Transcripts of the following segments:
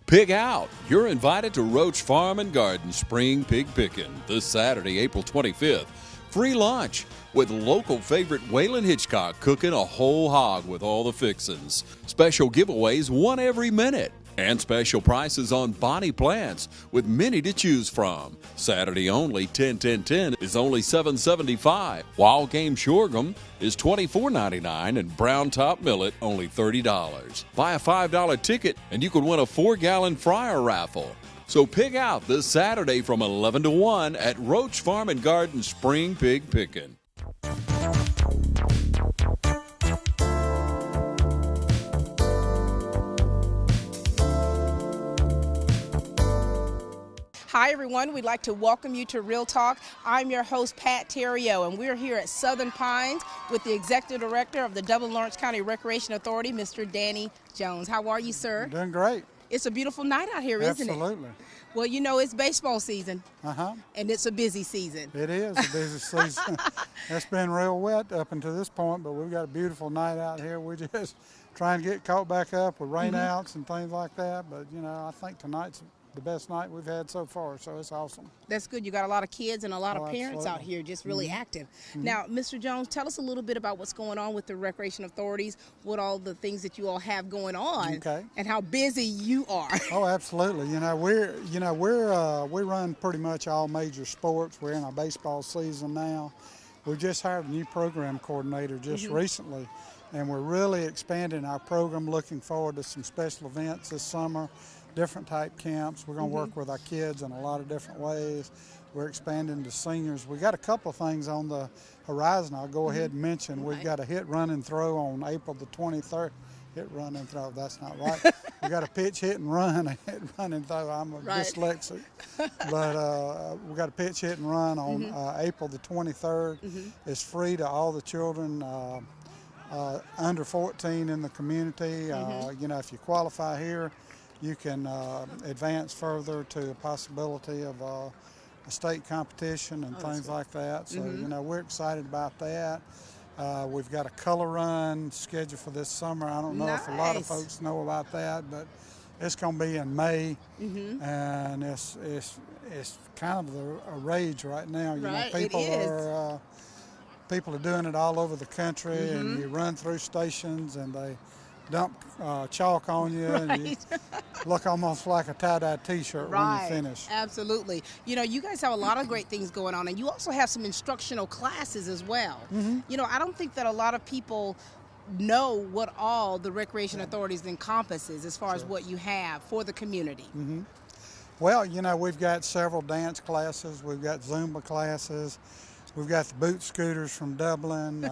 Pig out. You're invited to Roach Farm and Garden Spring Pig Pickin' this Saturday, April 25th. Free lunch with local favorite Waylon Hitchcock cooking a whole hog with all the fixins. Special giveaways one every minute. And special prices on body plants with many to choose from. Saturday only, 10 is only $7.75. Wild game sorghum is $24.99 and brown top millet only $30. Buy a $5 ticket and you could win a 4-gallon fryer raffle. So pig out this Saturday from 11 to 1 at Roach Farm and Garden Spring Pig Pickin'. Hi, everyone. We'd like to welcome you to Real Talk. I'm your host, Pat Theriault, and we're here at Southern Pines with the Executive Director of the Dublin Lawrence County Recreation Authority, Mr. Danny Jones. How are you, sir? I'm doing great. It's a beautiful night out here, isn't it? Absolutely. Well, you know, it's baseball season, and it's a busy season. It is a busy season. It's been real wet up until this point, but we've got a beautiful night out here. We're just trying to get caught back up with rainouts and things like that, but, you know, I think tonight's the best night we've had so far, so it's awesome. That's good. You got a lot of kids and a lot of parents out here just really active. Now, Mr. Jones, tell us a little bit about what's going on with the recreation authorities, what all the things that you all have going on, and how busy you are. Oh, absolutely. We run pretty much all major sports. We're in our baseball season now. We just hired a new program coordinator just recently, and we're really expanding our program, looking forward to some special events this summer. Different type camps. We're going to work with our kids in a lot of different ways. We're expanding to seniors. We got a couple of things on the horizon. I'll go ahead and mention. We've got a hit, run, and throw on April the 23rd. Hit, run, and throw. That's not right. We got a pitch, hit, and run. A hit, run, and throw. I'm dyslexic. But we got a pitch, hit, and run on April the 23rd. It's free to all the children under 14 in the community. If you qualify here, you can advance further to a possibility of a state competition and things like that. So, we're excited about that. We've got a color run scheduled for this summer. I don't know if a lot of folks know about that, but it's going to be in May, and it's kind of a rage right now. People are doing it all over the country, and you run through stations and they dump chalk on you, and you look almost like a tie-dye t-shirt when you finish. Absolutely. You know, you guys have a lot of great things going on, and you also have some instructional classes as well. You know, I don't think that a lot of people know what all the recreation authorities encompasses as far as what you have for the community. Well, we've got several dance classes. We've got Zumba classes. We've got the boot scooters from Dublin.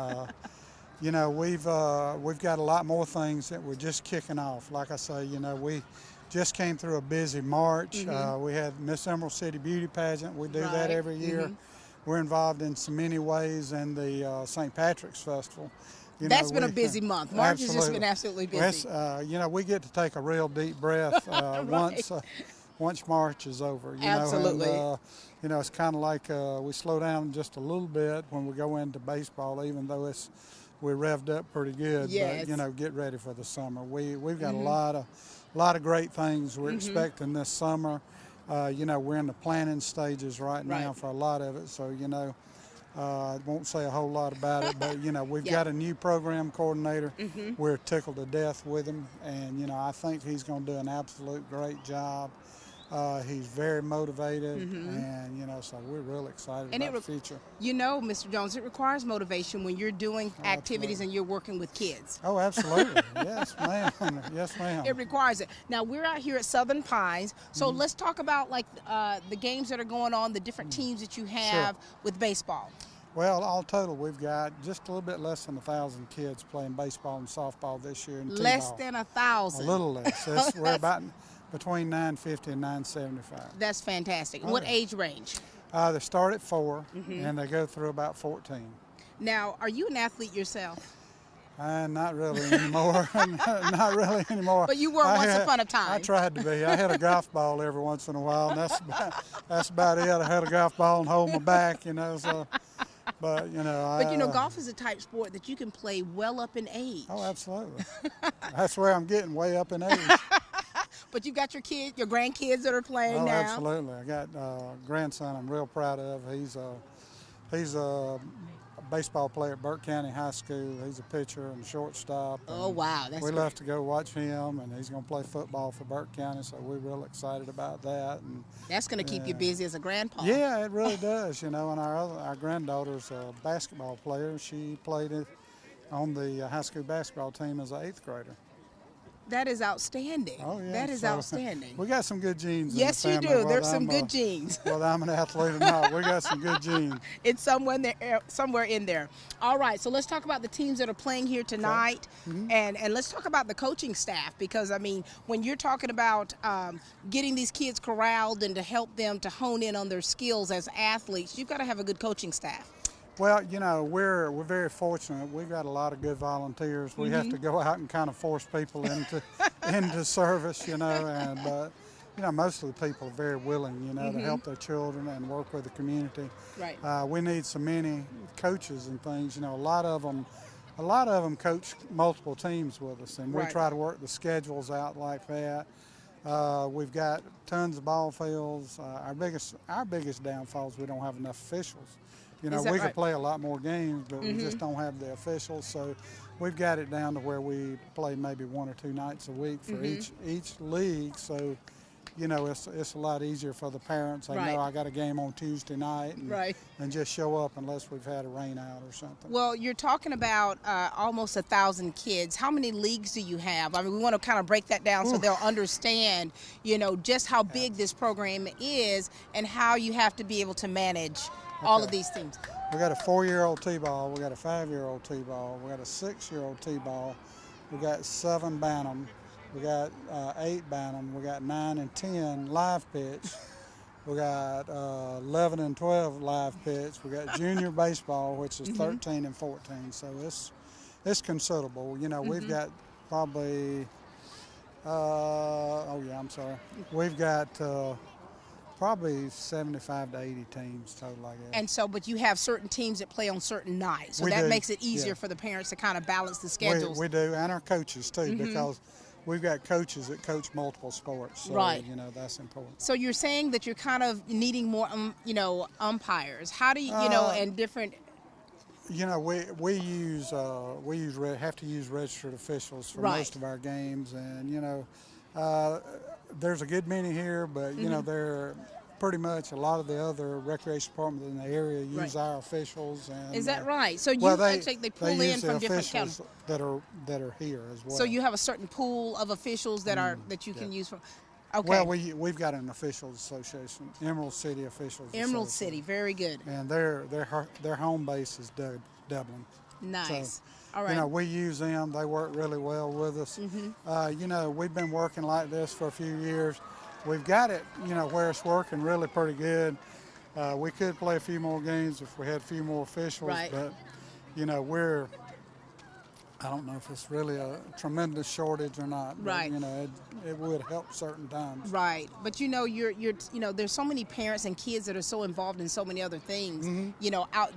We've got a lot more things that we're just kicking off. Like I say, we just came through a busy March. We had Miss Emerald City Beauty Pageant. We do that every year. We're involved in so many ways in the St. Patrick's Festival. That's been a busy month. March has just been absolutely busy. We get to take a real deep breath once March is over. Absolutely. It's kind of like we slow down just a little bit when we go into baseball, even though we're revved up pretty good. But get ready for the summer. We've got a lot of great things we're expecting this summer. We're in the planning stages right now for a lot of it. So I won't say a whole lot about it, but we've got a new program coordinator. We're tickled to death with him, and I think he's going to do an absolute great job. He's very motivated, and so we're real excited about the future. Mr. Jones, it requires motivation when you're doing activities and you're working with kids. Oh, absolutely. Yes, ma'am. Yes, ma'am. It requires it. Now, we're out here at Southern Pines, so let's talk about the games that are going on, the different teams that you have with baseball. Well, all total, we've got just a little bit less than 1,000 kids playing baseball and softball this year. Less than 1,000. A little less. We're about between 950 and 975. That's fantastic. What age range? They start at 4 and they go through about 14. Now, are you an athlete yourself? Not really anymore. Not really anymore. But you were once upon a time. I tried to be. I hit a golf ball every once in a while, and that's about it. I hit a golf ball and hold my back, so. But golf is a type sport that you can play well up in age. Oh, absolutely. That's where I'm getting, way up in age. But you got your grandkids that are playing now. Absolutely. I got a grandson I'm real proud of. He's a baseball player at Burke County High School. He's a pitcher and shortstop. Oh, wow. That's we great. love to go watch him, and he's going to play football for Burke County, so we're real excited about that. And that's going to keep you busy as a grandpa. Yeah, it really does, And our granddaughter's a basketball player. She played on the high school basketball team as an 8th grader. That is outstanding. Oh, yeah. That is outstanding. We got some good genes Yes, in the you family. do. There's some good genes. Whether I'm an athlete or not, we got some good genes. It's somewhere in there. All right, so let's talk about the teams that are playing here tonight, and let's talk about the coaching staff, because, I mean, when you're talking about getting these kids corralled and to help them to hone in on their skills as athletes, you've got to have a good coaching staff. Well, we're very fortunate. We've got a lot of good volunteers. We have to go out and kind of force people into service, but most of the people are very willing, to help their children and work with the community. Right. We need so many coaches and things. A lot of them coach multiple teams with us, and we try to work the schedules out like that. We've got tons of ball fields. Our biggest downfall is we don't have enough officials. We could play a lot more games, but we just don't have the officials. So we've got it down to where we play maybe 1 or 2 nights a week for each league. So, it's a lot easier for the parents. I know I got a game on Tuesday night and just show up unless we've had a rain out or something. Well, you're talking about almost 1,000 kids. How many leagues do you have? I mean, we want to kind of break that down so they'll understand, just how big this program is and how you have to be able to manage all of these teams. We got a 4-year-old T-ball, we got a 5-year-old T-ball, we got a 6-year-old T-ball, we got 7 Bantam, we got 8 Bantam, we got 9 and 10 live pitch, we got 11 and 12 live pitch, we got junior baseball, which is 13 and 14, so it's considerable. We've got probably, we've got probably 75 to 80 teams total, I guess. And so, but you have certain teams that play on certain nights, so that makes it easier for the parents to kind of balance the schedules. We do, and our coaches too, because we've got coaches that coach multiple sports, so that's important. So you're saying that you're kind of needing more, umpires. How do you, and different. We have to use registered officials for most of our games, and there's a good many here, but they're pretty much a lot of the other recreation departments in the area use our officials. And is that right? So they pull in from different counties that are here as well. So you have a certain pool of officials that you can use from. Okay. Well, we've got an officials association, Emerald City Officials. Emerald City, very good. And their home base is Dublin. Nice. So, all right. We use them. They work really well with us. We've been working like this for a few years. We've got it, where it's working really pretty good. We could play a few more games if we had a few more officials, but, I don't know if it's really a tremendous shortage or not. But, it would help certain times. Right, but you're there's so many parents and kids that are so involved in so many other things.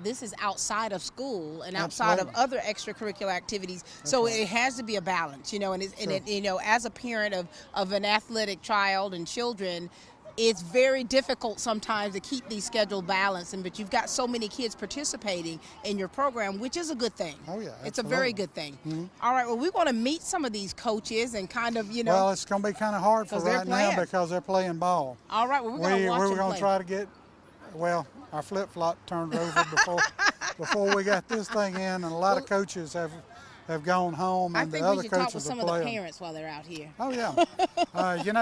This is outside of school and outside of other extracurricular activities. So it has to be a balance, as a parent of an athletic child and children. It's very difficult sometimes to keep these schedule balanced, but you've got so many kids participating in your program, which is a good thing. Oh, yeah. Absolutely. It's a very good thing. All right, well, we want to meet some of these coaches and kind of, Well, it's going to be kind of hard for right now because they're playing ball. All right, well, we're going to watch them play. We're going to try to get, our flip-flop turned over before we got this thing in, and a lot of coaches have gone home, and the other coaches are playing. I think we should talk with some of the parents while they're out here. Oh, yeah.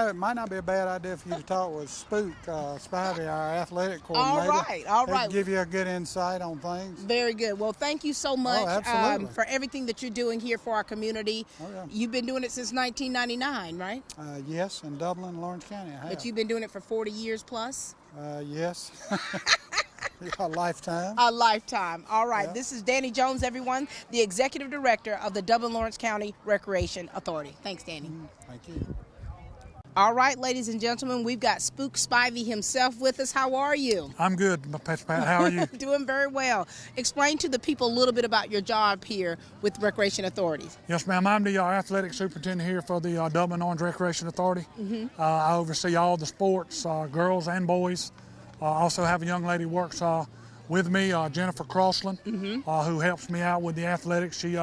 It might not be a bad idea for you to talk with Spook, Spivey, our athletic coordinator. All right. He'll give you a good insight on things. Very good. Well, thank you so much for everything that you're doing here for our community. Oh, yeah. You've been doing it since 1999, right? Yes, in Dublin and Lawrence County, I have. But you've been doing it for 40 years plus? Yes. A lifetime. A lifetime. All right. Yeah. This is Danny Jones, everyone, the Executive Director of the Dublin-Lawrence County Recreation Authority. Thanks, Danny. Thank you. All right, ladies and gentlemen, we've got Spook Spivey himself with us. How are you? I'm good, Pat. How are you? Doing very well. Explain to the people a little bit about your job here with Recreation Authorities. Yes, ma'am. I'm the athletic superintendent here for the Dublin Orange Recreation Authority. I oversee all the sports, girls and boys. I also have a young lady who works with me, Jennifer Crossland, who helps me out with the athletics. She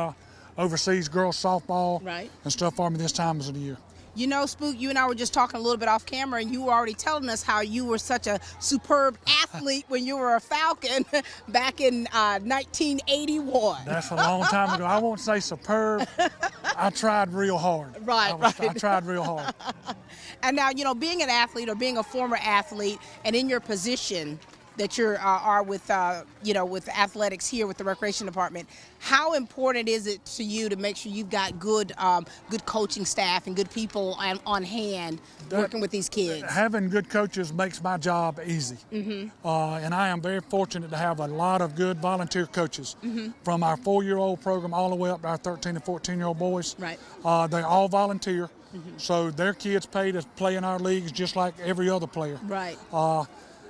oversees girls softball and stuff for me this time of the year. You know, Spook, you and I were just talking a little bit off camera, and you were already telling us how you were such a superb athlete when you were a Falcon back in 1981. That's a long time ago. I won't say superb. I tried real hard. I tried real hard. And now, you know, being an athlete or being a former athlete and in your position that you are with, with athletics here with the Recreation Department, how important is it to you to make sure you've got good coaching staff and good people on hand working with these kids? Having good coaches makes my job easy. And I am very fortunate to have a lot of good volunteer coaches from our 4-year-old program all the way up to our 13 and 14-year-old boys. Right. They all volunteer, so their kids pay to play in our leagues just like every other player. Right.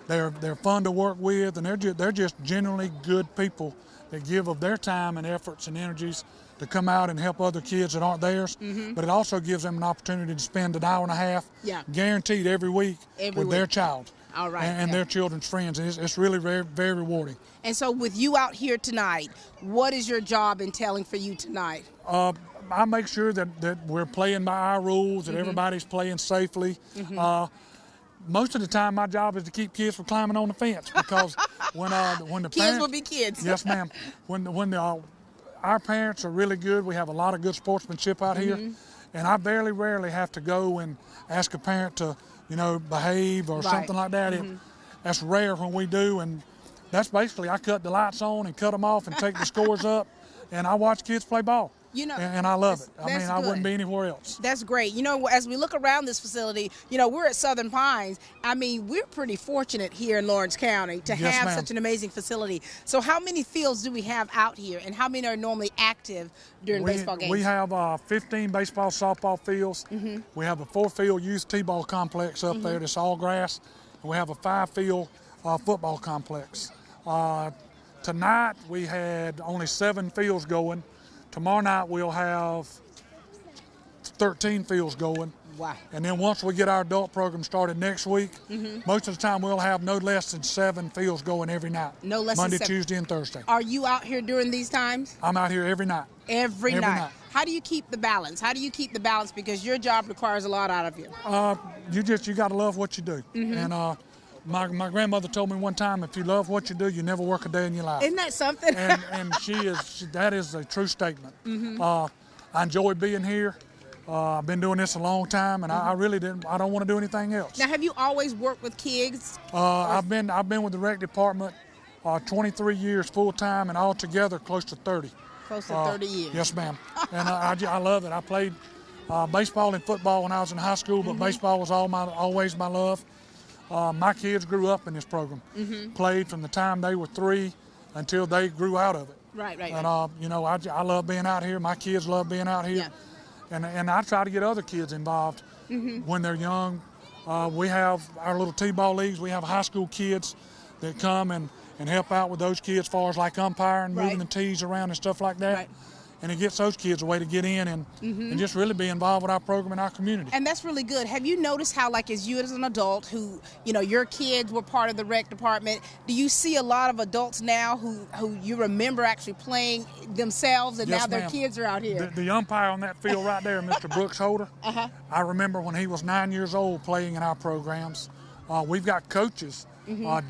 They're fun to work with, and they're just genuinely good people that give of their time and efforts and energies to come out and help other kids that aren't theirs. But it also gives them an opportunity to spend an hour and a half, guaranteed every week, with their child. All right. And their children's friends. It's really very, very rewarding. And so with you out here tonight, what is your job entailing for you tonight? I make sure that we're playing by our rules, that everybody's playing safely. Most of the time, my job is to keep kids from climbing on the fence, because when the kids parents, will be kids. Yes, ma'am. Our parents are really good. We have a lot of good sportsmanship out here, and I very rarely have to go and ask a parent to, behave or something like that. That's rare when we do, and that's basically I cut the lights on and cut them off and take the scores up, and I watch kids play ball. And I love it. I mean, I wouldn't be anywhere else. That's great. As we look around this facility, we're at Southern Pines. I mean, we're pretty fortunate here in Lawrence County to have such an amazing facility. So how many fields do we have out here, and how many are normally active during baseball games? We have 15 baseball, softball fields. We have a 4-field youth t-ball complex up there that's all grass. And we have a 5-field football complex. Tonight, we had only 7 fields going. Tomorrow night we'll have 13 fields going. Wow. And then once we get our adult program started next week, most of the time we'll have no less than 7 fields going every night. No less Monday, than 7. Tuesday, and Thursday. Are you out here during these times? I'm out here every night. Every night. How do you keep the balance? Because your job requires a lot out of you. You got to love what you do. And my grandmother told me one time, if you love what you do, you never work a day in your life. Isn't that something? and that is a true statement. I enjoy being here. I've been doing this a long time, and I don't want to do anything else. Now, have you always worked with kids? I've been with the rec department 23 years full time, and altogether close to 30. Close to 30 years. Yes, ma'am. And I love it. I played baseball and football when I was in high school, but baseball was always my love. My kids grew up in this program, played from the time they were 3 until they grew out of it. Right. And I love being out here. My kids love being out here. Yeah. And I try to get other kids involved when they're young. We have our little t-ball leagues. We have high school kids that come and help out with those kids as far as like umpiring, moving the tees around and stuff like that. Right. And it gets those kids a way to get in and just really be involved with our program and our community. And that's really good. Have you noticed how, like, as you as an adult who, your kids were part of the rec department, do you see a lot of adults now who you remember actually playing themselves, and now their kids are out here? The umpire on that field right there, Mr. Brooks Holder, I remember when he was 9 years old playing in our programs. We've got coaches.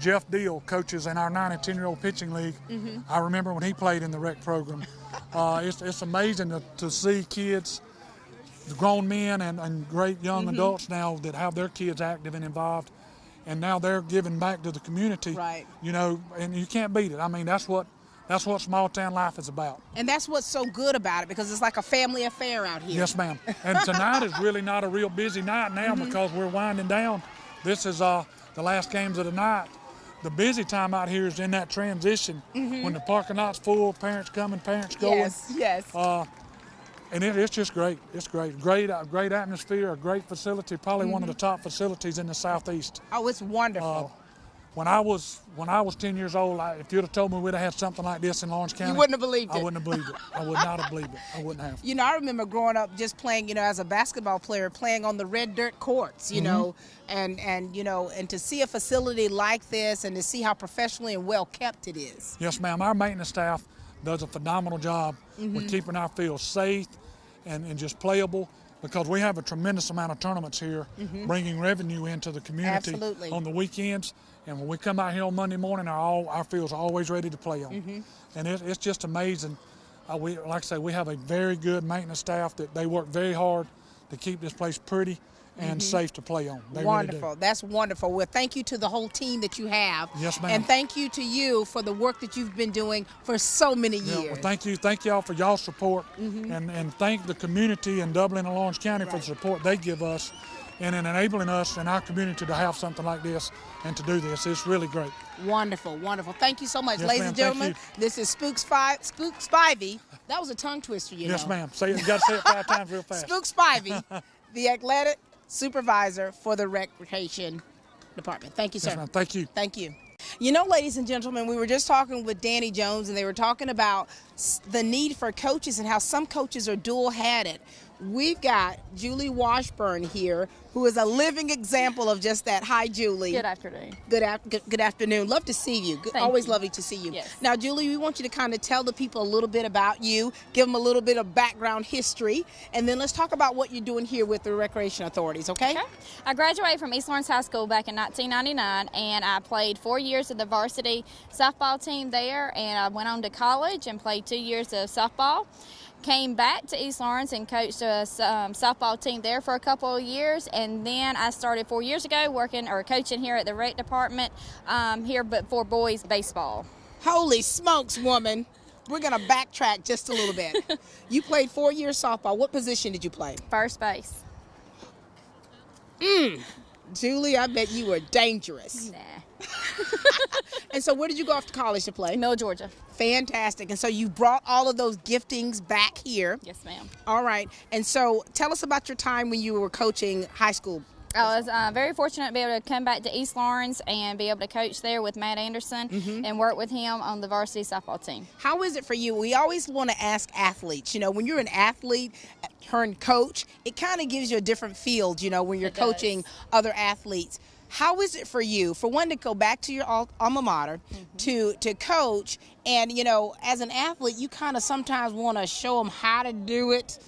Jeff Deal coaches in our 9 and 10-year-old pitching league. I remember when he played in the rec program. It's amazing to see kids, grown men and great young adults now that have their kids active and involved, and now they're giving back to the community. Right. And you can't beat it. I mean, that's what small town life is about. And that's what's so good about it, because it's like a family affair out here. Yes, ma'am. And tonight is really not a real busy night now because we're winding down. This is the last games of the night. The busy time out here is in that transition when the parking lot's full, parents coming, parents going. Yes. And it's just great. It's great. Great atmosphere, a great facility, probably one of the top facilities in the Southeast. Oh, it's wonderful. When I was 10 years old, if you'd have told me we'd have had something like this in Lawrence County, You wouldn't have believed it. I wouldn't have believed it. I would not have believed it. I wouldn't have. You know, I remember growing up just playing, as a basketball player, playing on the red dirt courts, you know, and to see a facility like this and to see how professionally and well kept it is. Yes, ma'am. Our maintenance staff does a phenomenal job with keeping our field safe and just playable, because we have a tremendous amount of tournaments here, bringing revenue into the community on the weekends. And when we come out here on Monday morning, our fields are always ready to play on. And it's just amazing. Like I say, we have a very good maintenance staff that they work very hard to keep this place pretty and safe to play on. They Wonderful. Really do. That's wonderful. Well, thank you to the whole team that you have. Yes, ma'am. And thank you to you for the work that you've been doing for so many years. Well, thank you. Thank y'all for y'all's support. And thank the community in Dublin and Lawrence County for the support they give us and in enabling us in our community to have something like this and to do this. It's really great. Wonderful, wonderful. Thank you so much. Yes, Ladies and ma'am. gentlemen, Thank this is Spook Spivey. That was a tongue twister, you know. Yes, ma'am. Say it. You got to say it 5 times real fast. Spook Spivey, the athletic supervisor for the recreation department. Thank you, sir. Yes, ma'am. Thank you. Thank you. You know, ladies and gentlemen, we were just talking with Danny Jones, and they were talking about the need for coaches and how some coaches are dual-hatted. We've got Julie Washburn here, who is a living example of just that. Hi, Julie. Good afternoon. Good afternoon. Love to see you. Always lovely to see you. Yes. Now, Julie, we want you to kind of tell the people a little bit about you, give them a little bit of background history, and then let's talk about what you're doing here with the recreation authorities, okay? Okay. I graduated from East Lawrence High School back in 1999, and I played 4 years of the varsity softball team there, and I went on to college and played 2 years of softball. Came back to East Lawrence and coached a softball team there for a couple of years, and then I started 4 years ago coaching here at the rec department but for boys baseball. Holy smokes, woman. We're going to backtrack just a little bit. You played 4 years softball. What position did you play? First base. Julie, I bet you were dangerous. Nah. And so where did you go off to college to play? Mill, Georgia. Fantastic. And so you brought all of those giftings back here. Yes, ma'am. All right. And so tell us about your time when you were coaching high school. I was very fortunate to be able to come back to East Lawrence and be able to coach there with Matt Anderson and work with him on the varsity softball team. How is it for you? We always want to ask athletes, when you're an athlete turned coach, it kind of gives you a different field, when you're coaching other athletes. How is it for you, for one, to go back to your alma mater, to coach, and, as an athlete, you kind of sometimes want to show them how to do it.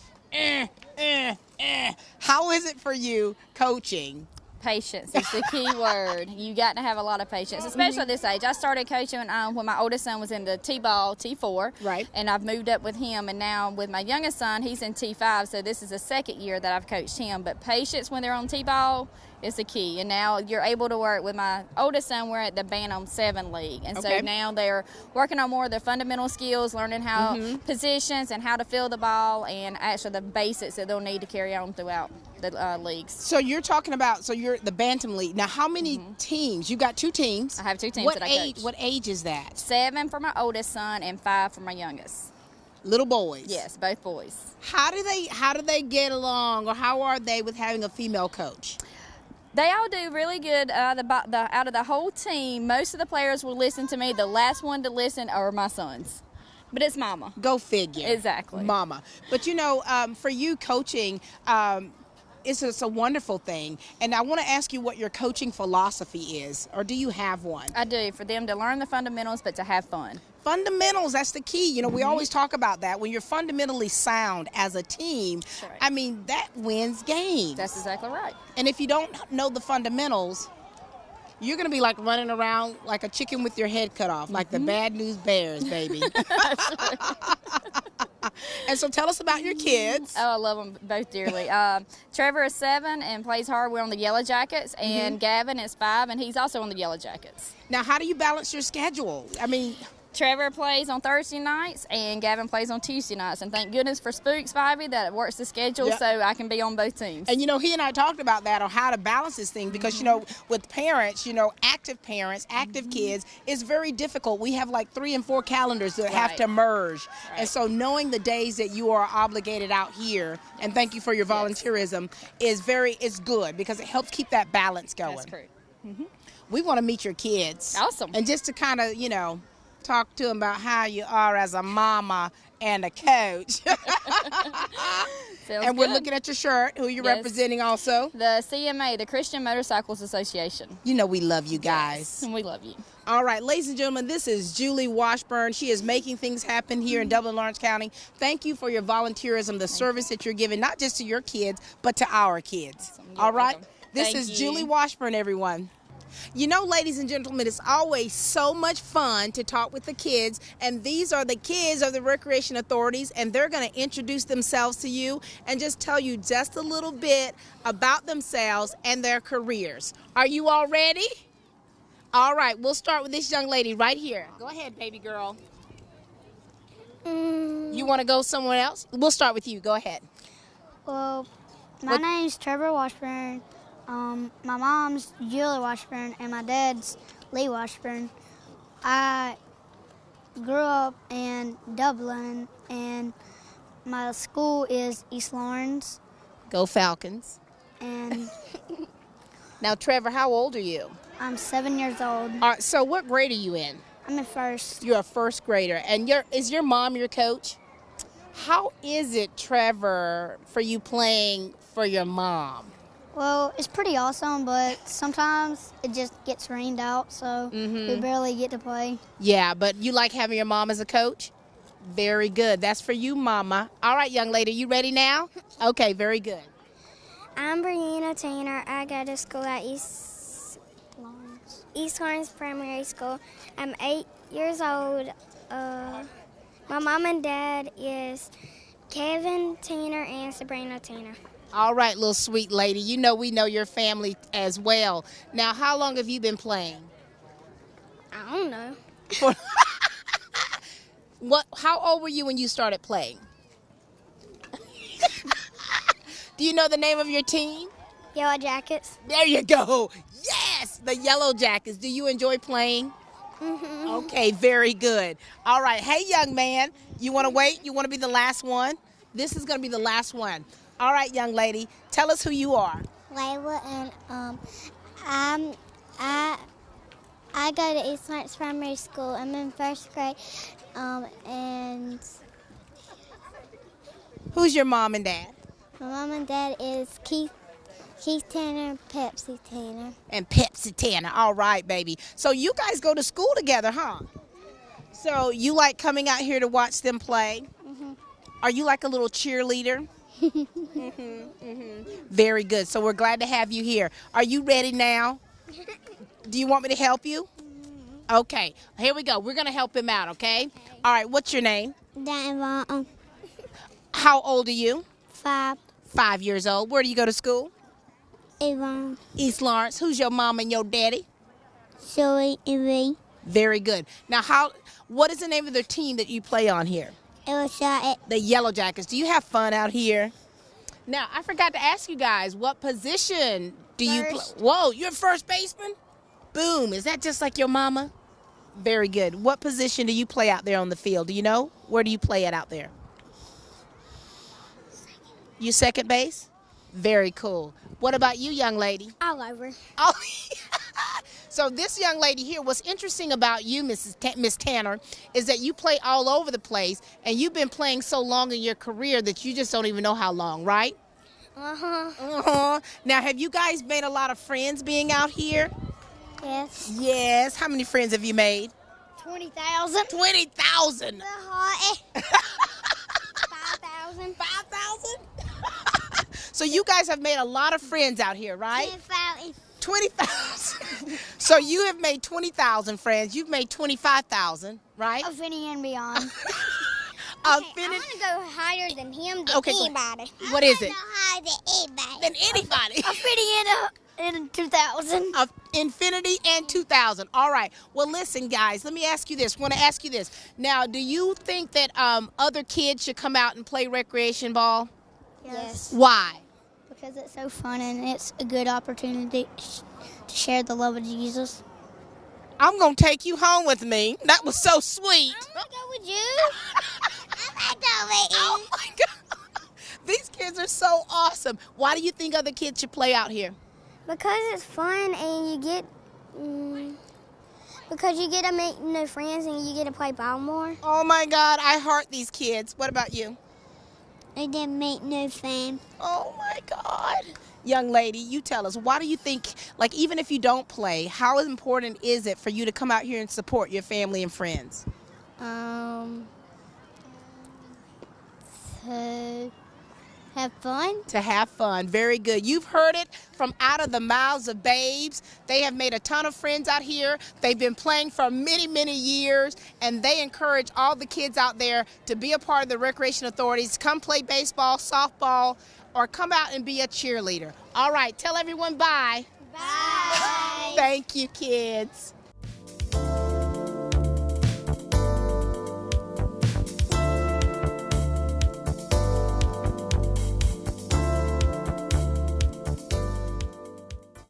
How is it for you coaching? Patience is the key word. You got to have a lot of patience, especially at this age. I started coaching when my oldest son was in the T-ball, T4. Right. And I've moved up with him, and now with my youngest son, he's in T5, so this is the second year that I've coached him. But patience when they're on T-ball is the key. And now you're able to work with my oldest son. We're at the Bantam 7 League. And so now they're working on more of the fundamental skills, learning how positions and how to field the ball, and actually the basics that they'll need to carry on throughout the leagues. So you're talking about, you're the Bantam League. Now, how many teams? You've got 2 teams. I have 2 teams that I coach. What age is that? 7 for my oldest son and 5 for my youngest. Little boys. Yes, both boys. How do they get along, or how are they with having a female coach? They all do really good. Out of the whole team, most of the players will listen to me. The last one to listen are my sons. But it's mama. Go figure. Exactly. Mama. But, for you coaching, it's a wonderful thing. And I want to ask you what your coaching philosophy is, or do you have one? I do, for them to learn the fundamentals, but to have fun. Fundamentals, that's the key. We always talk about that. When you're fundamentally sound as a team, right. That wins games. That's exactly right. And if you don't know the fundamentals, you're going to be like running around like a chicken with your head cut off, like the Bad News Bears, baby. And so tell us about your kids. Oh, I love them both dearly. Trevor is 7 and plays hard. We're on the Yellow Jackets. And Gavin is 5, and he's also on the Yellow Jackets. Now, how do you balance your schedule? Trevor plays on Thursday nights and Gavin plays on Tuesday nights. And thank goodness for Spooks, Vibey, that it works the schedule so I can be on both teams. And, he and I talked about that on how to balance this thing because, with parents, active parents, active kids, it's very difficult. We have like 3 and 4 calendars that have to merge. Right. And so knowing the days that you are obligated out here, and thank you for your volunteerism, is good because it helps keep that balance going. That's correct. We want to meet your kids. Awesome. And just to kind of, talk to them about how you are as a mama and a coach. And we're looking at your shirt. Who you're representing also? The CMA, the Christian Motorcycles Association. We love you guys. Yes, and we love you. All right, ladies and gentlemen, this is Julie Washburn. She is making things happen here in Dublin, Lawrence County. Thank you for your volunteerism, the service that you're giving, not just to your kids, but to our kids. Awesome. All right? Welcome. This is Julie Washburn, everyone. Ladies and gentlemen, it's always so much fun to talk with the kids, and these are the kids of the recreation authorities, and they're going to introduce themselves to you and just tell you just a little bit about themselves and their careers. Are you all ready? All right, we'll start with this young lady right here. Go ahead, baby girl. You want to go somewhere else? We'll start with you. Go ahead. Well, my name's Trevor Washburn. My mom's Julie Washburn, and my dad's Lee Washburn. I grew up in Dublin, and my school is East Lawrence. Go Falcons. And now, Trevor, how old are you? I'm 7 years old. All right, so what grade are you in? I'm in first. You're a first grader. And is your mom your coach? How is it, Trevor, for you playing for your mom? Well, it's pretty awesome, but sometimes it just gets rained out, so we barely get to play. Yeah, but you like having your mom as a coach? Very good. That's for you, Mama. All right, young lady, you ready now? Okay, very good. I'm Brianna Tanner. I go to school at East Lawrence Primary School. I'm 8 years old. My mom and dad is Kevin Tanner and Sabrina Tanner. All right, little sweet lady. We know your family as well. Now, how long have you been playing? I don't know. How old were you when you started playing? Do you know the name of your team? Yellow Jackets. There you go. Yes, the Yellow Jackets. Do you enjoy playing? Okay, very good. All right. Hey, young man, you want to wait? You want to be the last one? This is going to be the last one. All right, young lady, tell us who you are. Layla, and I go to East Lawrence Primary School. I'm in first grade, and who's your mom and dad? My mom and dad is Keith Tanner and Pepsi Tanner. And Pepsi Tanner. All right, baby. So you guys go to school together, huh? So you like coming out here to watch them play? Are you like a little cheerleader? Very good. So we're glad to have you here. Are you ready now? Do you want me to help you? Okay. Here we go. We're going to help him out, okay? All right. What's your name? Dan. How old are you? 5. 5 years old. Where do you go to school? Yvonne. East Lawrence. Who's your mom and your daddy? Zoe and Ray. Very good. Now, what is the name of the team that you play on here? The Yellow Jackets. Do you have fun out here? Now, I forgot to ask you guys, what position do you play? Whoa, you're first baseman? Boom. Is that just like your mama? Very good. What position do you play out there on the field? Do you know? Where do you play it out there? You second base? Very cool. What about you, young lady? All over. Oh, so this young lady here, what's interesting about you, Miss Tanner, is that you play all over the place, and you've been playing so long in your career that you just don't even know how long, right? Now, have you guys made a lot of friends being out here? Yes. Yes. How many friends have you made? 20,000. 20,000. 5,000. 5,000? So you guys have made a lot of friends out here, right? 20,000. So you have made 20,000 friends. You've made 25,000, right? Affinity and beyond. I want to go higher than him, than Okay, anybody. What is it? Higher than anybody. Than anybody. Affinity and in 2000. Of Infinity and 2000. All right. Well, listen, guys, let me ask you this. I want to ask you this. Now, do you think that other kids should come out and play recreation ball? Yes. Why? Because it's so fun and it's a good opportunity to share the love of Jesus. I'm going to take you home with me. That was so sweet. I'm going to go with you. I'm going to go with you. Oh, my God. These kids are so awesome. Why do you think other kids should play out here? Because it's fun and you get, because you get to make new friends and you get to play ball more. Oh, my God. I heart these kids. What about you? I didn't make new friends. Oh, my God. Young lady, you tell us, why do you think, like, even if you don't play, how important is it for you to come out here and support your family and friends? To have fun. To have fun. Very good. You've heard it from out of the mouths of babes. They have made a ton of friends out here. They've been playing for many, many years, and they encourage all the kids out there to be a part of the Recreation Authorities. Come play baseball, softball, or come out and be a cheerleader. All right. Tell everyone bye. Bye. Thank you, kids.